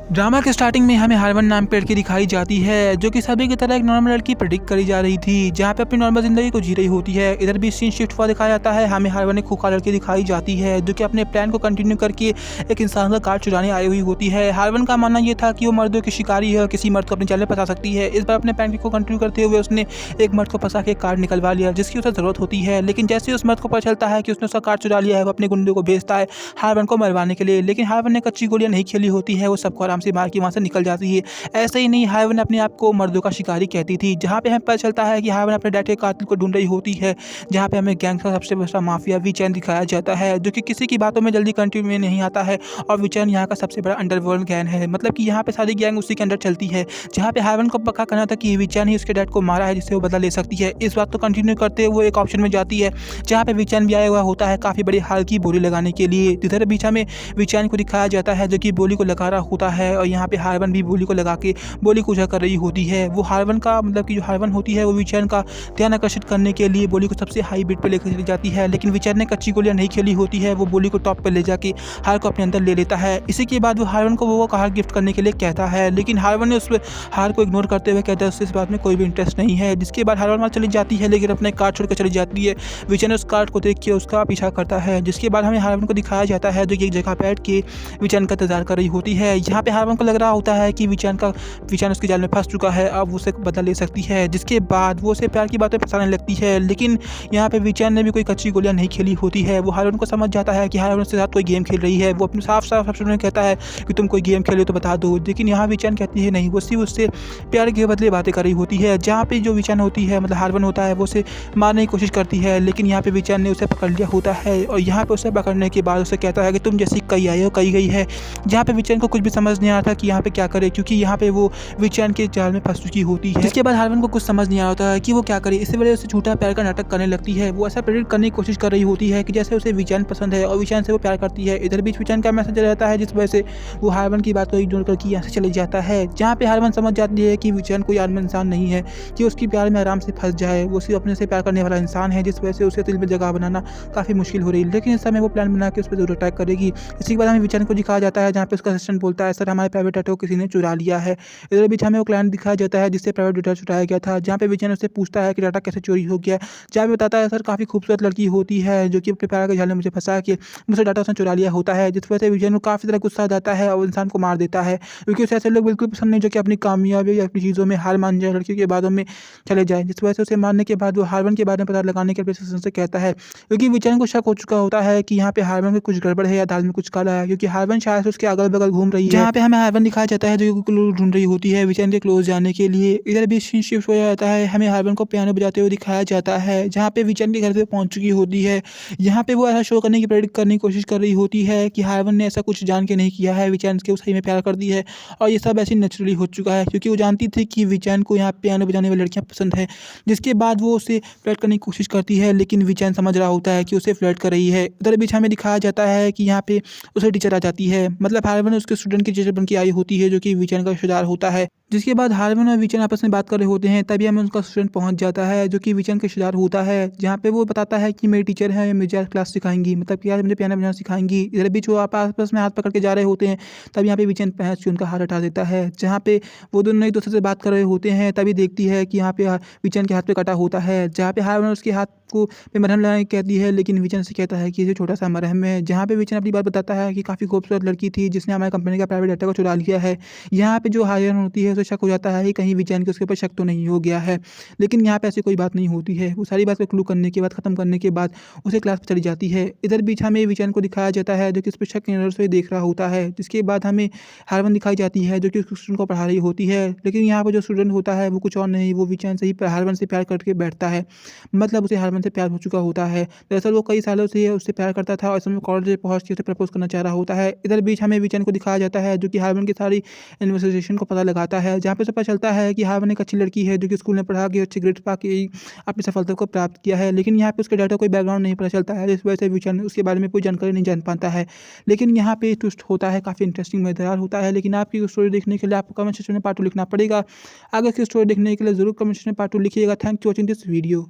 Drama के starting में हमें हारवन नाम की लड़की दिखाई जाती है जो कि सभी की तरह एक नॉर्मल लड़की प्रेडिक्ट करी जा रही थी, जहाँ पे अपनी नॉर्मल जिंदगी को जी रही होती है। इधर भी सीन शिफ्ट हुआ दिखाया जाता है, हमें हारवन एक खूंखार लड़की दिखाई जाती है जो कि अपने प्लान को कंटिन्यू करके एक इंसान का कार्ड चुराने आई हुई होती है। हारवन का मानना यह था कि वो मर्दों की शिकारी है और किसी मर्द को अपने जाल में फंसा सकती है। इस बार अपने प्लान को कंटिन्यू करते हुए उसने एक मर्द को फंसा के कार्ड निकलवा लिया जिसकी उसे जरूरत होती है, लेकिन जैसे उस मर्द को पता चलता है कि उसने उसका कार्ड चुरा लिया है, वो अपने गुंडे को भेजता है हारवन को मरवाने के लिए। लेकिन हारवन ने कच्ची गोलियां नहीं खेली होती है, वो सबको आराम से मार के वहां से निकल जाती है। ऐसे ही नहीं, हारवन अपने आप को मर्दों का शिकारी कहती थी, जहाँ पे हमें पता चलता है कि हारवन अपने डैड के कातिल को ढूंढ रही होती है। जहाँ पे हमें गैंग का सबसे बड़ा माफिया वीचैन दिखाया जाता है जो कि किसी की बातों में जल्दी कंटिन्यू में नहीं आता है, और वीचैन यहाँ का सबसे बड़ा अंडरवर्ल्ड गैंग है। मतलब कि यहाँ पे सारी गैंग उसी के अंदर चलती है। जहाँ पे हारवन को पक्का करना था कि वीचैन ही उसके डैड को मारा है जिससे वो बदला ले सकती है। इस बात को कंटिन्यू करते हुए वो एक ऑप्शन में जाती है जहाँ पे वीचैन भी आया हुआ होता है काफ़ी बड़ी हाल की बोली लगाने के लिए। जिधर बीच में वीचैन को दिखाया जाता है जो कि बोली को लगा रहा होता है, और यहाँ पे हारवन भी बोली को लगा के बोली को उजा कर रही होती है। वो हारवन का मतलब कि जो हारवन होती है वो वीचैन का ध्यान आकर्षित करने के लिए बोली को सबसे हाई बीट पे लेकर चली जाती है, लेकिन वीचैन ने कच्ची गोलियां नहीं खेली होती है। वो बोली को टॉप पे ले जाके हार को अपने अंदर ले लेता है। इसी के बाद वो हारवन को वो हार गिफ्ट करने के लिए कहता है, लेकिन हारवन ने उस हार को इग्नोर करते हुए कहता है उससे इस बात में कोई भी इंटरेस्ट नहीं है। जिसके बाद हारवन वहाँ चली जाती है, लेकिन अपने कार्ड छोड़कर चली जाती है। वीचैन उस कार्ड को देख के उसका पीछा करता है। जिसके बाद हमें हारवन को दिखाया जाता है जो कि एक जगह बैठ के वीचैन का इंतजार कर रही होती है। यहाँ पे हारवन को लग रहा होता है कि वीचैन उसके जाल में फंस चुका है, अब उसे बदला ले सकती है। जिसके बाद वो उसे प्यार की बातें फंसाने लगती है, लेकिन यहाँ पे वीचैन ने भी कोई कच्ची गोलियां नहीं खेली होती है। वो हारवन को समझ जाता है कि हारवन उसके साथ कोई गेम खेल रही है। वो अपने साफ साफ शब्दों में कहता है कि तुम कोई गेम खेलो तो बता दो, लेकिन यहाँ वीचैन कहती है नहीं, वो सिर्फ उससे प्यार के बदले बातें कर रही होती है। जहाँ पे जो वीचैन होती है मतलब हारवन होता है वो उसे मारने की कोशिश करती है, लेकिन यहाँ पे वीचैन ने उसे पकड़ लिया होता है, और यहाँ पे उसे पकड़ने के बाद उसे कहता है कि तुम जैसी कई आई हो कई गई है। जहाँ पे वीचैन को कुछ भी समझ नहीं आता कि यहाँ पे क्या करे, क्योंकि यहाँ पे वो वीचैन के जाल में फंस चुकी होती है। जिसके बाद हारवन को कुछ समझ नहीं आता है कि वो क्या करे। इसी वजह से झूठा प्यार का नाटक करने लगती है। वो ऐसा प्रेडिक्ट करने की कोशिश कर रही होती है कि जैसे उसे वीचैन पसंद है और वीचैन से वो प्यार करती है। इधर बीच वीचैन का मैसेज रहता है जिस वजह से वो हारवन की बात को इग्नोर करके यहाँ से चले जाता है। जहाँ पे हारवन समझ जाती है कि वीचैन कोई आम इंसान नहीं है कि उसकी प्यार में आराम से फंस जाए। वो सिर्फ अपने से प्यार करने वाला इंसान है, जिस वजह से उसे दिल में जगह बनाना काफ़ी मुश्किल हो रही है। लेकिन इस समय वो प्लान बना के उस पर जरूर अटैक करेगी। इसी के बाद हमें वीचैन को दिखाया जाता है जहाँ पे उसका असिस्टेंट बोलता है सर हमारे प्राइवेट डेटा को किसी ने चुरा लिया है। इधर बीच हमें वो क्लाइंट दिखाया जाता है जिससे प्राइवेट डेटा चुराया गया था। जहाँ पे विजय उससे पूछता है कि डाटा कैसे चोरी हो गया। जहाँ पे बताता है सर काफ़ी खूबसूरत लड़की होती है जो कि अपने प्यार के जाल में मुझे फंसा के मुझसे डाटा उसने चुरा लिया होता है, जिस वजह से विजय को काफ़ी तरह गुस्सा आ जाता है और इंसान को मार देता है, क्योंकि उसे ऐसे लोग बिल्कुल पसंद नहीं जो कि अपनी कामयाबी या अपनी चीज़ों में हार मान जाए, लड़कियों के बातों में चले जाए। जिस वजह से उसे मारने के बाद वो हारवन के बारे में पता लगाने के लिए से कहता है, क्योंकि विजय को शक हो चुका होता है कि यहाँ पे हारवन में कुछ गड़बड़ है या दाल में कुछ काला है, क्योंकि हारवन शायद से उसके अगल बगल घूम रही है। जहाँ पे हमें हारवन दिखाया जाता है जो कि क्लोज ढूंढ रही होती है विजय के क्लोज जाने के लिए। इधर भी सीन शिफ्ट हो जाता है, हमें हारवन को पियानो बजाते हुए दिखाया जाता है जहाँ पे विचन के घर पे पहुंच चुकी होती है। यहाँ पे वो ऐसा शो करने की प्रेडिक्ट करने की कोशिश कर रही होती है कि हारवन ने ऐसा कुछ जान के नहीं किया है, विचैन के सही में प्यार कर दी है, और ये सब ऐसे नेचुरली हो चुका है क्योंकि वो जानती थी कि विचैन को यहाँ पियानो बजाने वाली लड़कियाँ पसंद है। जिसके बाद वो उसे फ्लर्ट करने की कोशिश करती है, लेकिन विचैन समझ रहा होता है कि उसे फ्लर्ट कर रही है। इधर बीच हमें दिखाया जाता है कि यहाँ पे उसे टीचर आ जाती है, मतलब हारवन उसके स्टूडेंट की टीचर बन के आई होती है जो कि विचैन का रिश्तेदार होता है। जिसके बाद हारवन और विचैन आपस में बात कर रहे होते हैं, तभी हमें उनका स्टूडेंट पहुंच जाता है जो कि विचैन का रिश्तेदार होता है। जहाँ पे वो बताता है कि मेरी टीचर है, मुझे आज क्लास सिखाएंगी, मतलब कि आज मुझे पियानो बजाना सिखाएंगी। इधर बीच वो आपस में हाथ पकड़ के जा रहे होते हैं, तभी यहाँ पे विचैन पहुंच के उनका हाथ हटा देता है। जहाँ पे वो दोनों एक दूसरे से बात कर रहे होते हैं, तभी देखती है कि यहाँ पे विचैन के हाथ पे कटा होता है। जहाँ पे हारवन उसके हाथ को पे मरहम लगाने कहती है, लेकिन विचैन से कहता है कि ये छोटा सा मरहम है। जहाँ पे विचैन अपनी बात बताता है कि काफ़ी खूबसूरत लड़की थी जिसने हमारी कंपनी का प्राइवेट डाटा को चुरा लिया है। यहाँ पे जो हारवन होती है उसे शक हो जाता है कि कहीं विचैन के उसके ऊपर शक तो नहीं हो गया है, लेकिन यहाँ पे ऐसी कोई बात नहीं होती है। वो सारी बात को क्लू करने के बाद ख़त्म करने के बाद उसे क्लास पर चली जाती है। इधर बीच हमें विचैन को दिखाया जाता है जो कि उस पर शक की नज़र से देख रहा होता है। जिसके बाद हमें हारवन दिखाई जाती है जो कि उस स्टूडेंट को पढ़ा रही होती है, लेकिन यहाँ पर जो स्टूडेंट होता है वो कुछ और नहीं, वो विचैन से ही हारवन से प्यार करके बैठता है, मतलब उसे हारवन से प्यार हो चुका होता है। दरअसल वो कई सालों से उससे प्यार करता था और इसमें कॉलेज पहुंच के उसे प्रपोज करना चाह रहा होता है। इधर बीच हमें विचैन को दिखाया जाता है जो कि हारवन की सारी इन्वेस्टिगेशन को पता लगाता है, जहाँ पे उसे पता चलता है कि हारवन एक अच्छी लड़की है जो कि स्कूल में पढ़ा के अच्छे ग्रेड पा के ही अपनी सफलता को प्राप्त किया है। लेकिन यहाँ पे उसके डाटा कोई बैकग्राउंड नहीं पता चलता है, जिस वजह से विचैन उसके बारे में कोई जानकारी नहीं जान पाता है। लेकिन यहाँ पे ट्विस्ट होता है, काफ़ी इंटरेस्टिंग मजेदार होता है। लेकिन आपकी स्टोरी देखने के लिए आपको कमेंट सेक्शन में पार्ट 2 लिखना पड़ेगा। आगे की स्टोरी देखने के लिए जरूर कमेंट सेक्शन में पार्ट 2 लिखिएगा। Thank you watching this video.